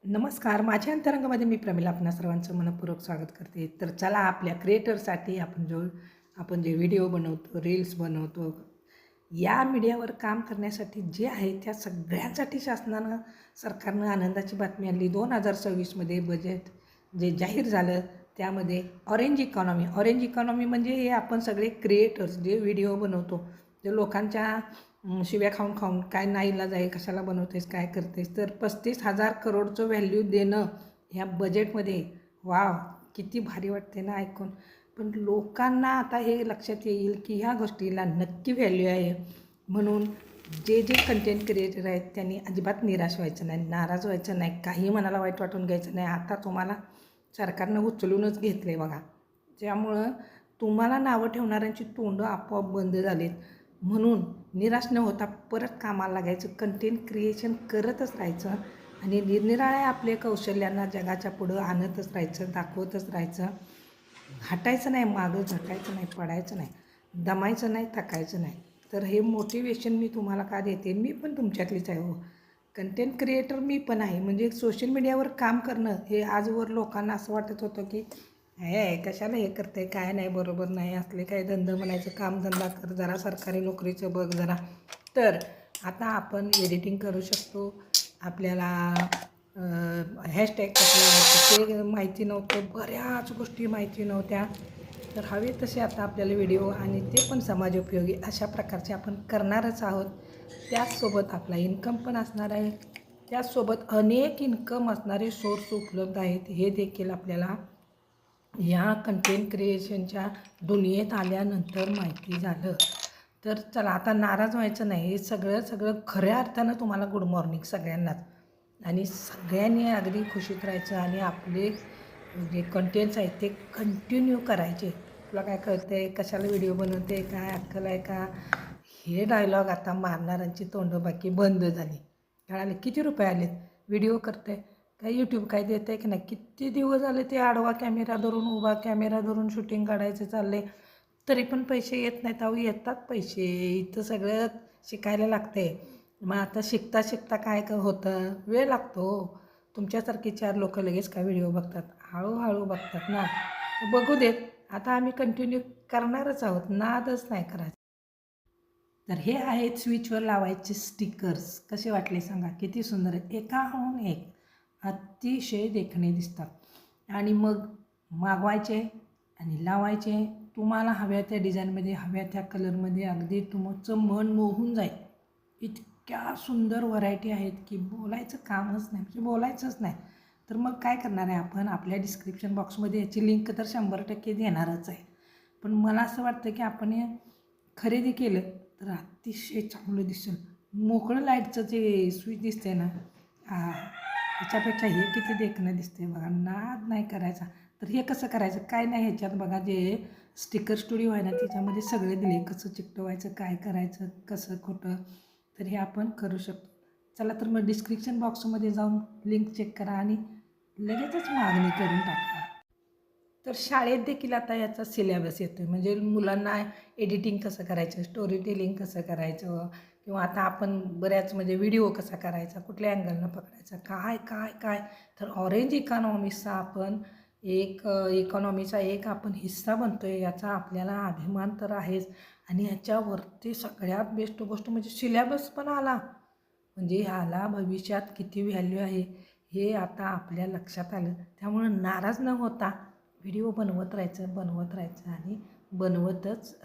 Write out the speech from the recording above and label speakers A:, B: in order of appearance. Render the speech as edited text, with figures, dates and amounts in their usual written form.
A: नमस्कार. माझ्या अंतरंगामध्ये मी प्रमिला आपणा सर्वांचं मनःपूर्वक स्वागत करते. तर चला आपल्या क्रिएटरसाठी आपण जे व्हिडिओ बनवतो, रील्स बनवतो, या मीडियावर काम करण्यासाठी जे आहे त्या सगळ्यांसाठी सरकारनं आनंदाची बातमी आणली. 2026मध्ये बजेट जे जाहीर झालं त्यामध्ये ऑरेंज इकॉनॉमी म्हणजे हे आपण सगळे क्रिएटर्स जे व्हिडिओ बनवतो, जे लोकांच्या शिव्या खाऊन खाऊन काय नाईलाज आहे, कशाला बनवतेस, काय करतेस, तर 35,000 करोडचं व्हॅल्यू देणं ह्या बजेटमध्ये. वाव, किती भारी वाटते ना ऐकून. पण लोकांना आता हे लक्षात येईल की ह्या गोष्टीला नक्की व्हॅल्यू आहे. म्हणून जे जे कंटेंट क्रिएटर आहेत त्यांनी अजिबात निराश व्हायचं नाही, नाराज व्हायचं नाही, काही मनाला वाईट वाटून घ्यायचं नाही. आता तुम्हाला सरकारनं उचलूनच घेतलं आहे बघा. त्यामुळं तुम्हाला नावं ठेवणाऱ्यांची तोंडं आपोआप बंद झालीत. म्हणून निराश न होता परत कामाला लागायचं, कंटेंट क्रिएशन करतच राहायचं आणि निरनिराळ्या आपले कौशल्यांना जगाच्या पुढं आणतच राहायचं, दाखवतच राहायचं. हटायचं नाही, मागं झटायचं नाही, पडायचं नाही, दमायचं नाही, थकायचं नाही. तर हे मोटिवेशन मी तुम्हाला का देते, मी पण तुमच्यातलीच आहे हो. कंटेंट क्रिएटर मी पण आहे. म्हणजे सोशल मीडियावर काम करणं हे आजवर लोकांना असं वाटत होतं की हे कशाला हे करते, काय नाही, बरोबर नाही, असले काय धंदा म्हणायचं, कामधंदा कर जरा, सरकारी नोकरीचं बघ जरा. तर आता आपण एडिटिंग करू शकतो. आपल्याला हॅशटॅग कसं ते माहिती नव्हतं, बऱ्याच गोष्टी माहिती नव्हत्या. तर हवे तसे आता आपल्याला व्हिडिओ आणि ते पण समाजोपयोगी अशा प्रकारचे आपण करणारच आहोत. त्याचसोबत आपला इन्कम पण असणार आहे. त्याचसोबत अनेक इन्कम असणारे सोर्स उपलब्ध आहेत, हे देखील आपल्याला या कंटेंट क्रिएशनच्या दुनियेत आल्यानंतर माहिती झालं. तर चला आता नाराज व्हायचं नाही. हे सगळं खऱ्या अर्थानं तुम्हाला गुड मॉर्निंग सगळ्यांनाच. आणि सगळ्यांनी अगदी खुशीत राहायचं आणि आपले जे कंटेंट्स आहेत ते कंटिन्यू करायचे. तुला काय कळतं आहे, कशाला व्हिडिओ बनवते, काय अक्कल आहे का, हे डायलॉग आता मारणाऱ्यांची तोंडं बाकी बंद झाली. कळाले? किती रुपये आलेत व्हिडिओ करते, काय यूट्यूब काय देतं आहे की नाही. किती दिवस झाले ते आडवा कॅमेरा धरून, उभा कॅमेरा धरून शूटिंग काढायचं चालले, तरी पण पैसे येत नाहीत. अहो येतात पैसे, इथं सगळं शिकायला लागते. मग आता शिकता शिकता काय होतं, वेळ लागतो. तुमच्यासारखी 4 लोक लगेच काय व्हिडिओ बघतात, हळूहळू बघतात ना. बघू देत. आता आम्ही कंटिन्यू करणारच आहोत, नादच नाही करायचा. तर हे आहेत स्विचवर लावायचे स्टिकर्स. कसे वाटले सांगा, किती सुंदर आहेत, एकाहून एक अतिशय देखणे दिसतात. आणि मग मागवायचे आणि लावायचे. तुम्हाला हव्या त्या डिझाईनमध्ये, हव्या त्या कलरमध्ये, अगदी तुमचं मन मोहून जाईल. इतक्या सुंदर व्हरायटी आहेत की बोलायचं कामच नाही, म्हणजे बोलायचंच नाही. तर मग काय करणार आहे आपण, आपल्या डिस्क्रिप्शन बॉक्समध्ये याची लिंक तर 100% देणारच आहे. पण मला असं वाटतं की आपण हे खरेदी केलं तर अतिशय चांगलं दिसेल. मोकळं लाईटचं जे स्विच दिसते ना, ह्याच्यापेक्षा हे किती देखणं दिसते बघा. नाद नाही करायचा. तर हे कसं करायचं, काय नाही, ह्याच्यात बघा जे स्टिकर स्टुडिओ आहे ना, त्याच्यामध्ये सगळे दिले, कसं चिकटवायचं, काय करायचं, कसं खोटं. तर हे आपण करू शकतो. चला तर मग डिस्क्रिप्शन बॉक्समध्ये जाऊन लिंक चेक करा आणि लगेचच मागणी करून टाका. तर शाळेत देखील आता याचा सिलेबस येतो आहे. म्हणजे मुलांना एडिटिंग कसं करायचं, स्टोरी टेलिंग कसं करायचं, किंवा आता आपण बऱ्याच म्हणजे व्हिडिओ कसा करायचा, कुठल्या अँगलनं पकडायचा, काय काय काय. तर ऑरेंज इकॉनॉमिक्सचा आपण इकॉनॉमीचा एक आपण हिस्सा बनतो आहे, याचा आपल्याला अभिमान तर आहेच. आणि ह्याच्यावरती सगळ्यात बेस्ट गोष्ट म्हणजे सिलेबस पण आला. म्हणजे ह्याला भविष्यात किती व्हॅल्यू आहे हे आता आपल्या लक्षात आलं. त्यामुळं नाराज न होता व्हिडिओ बनवत राहायचं आणि बनवतच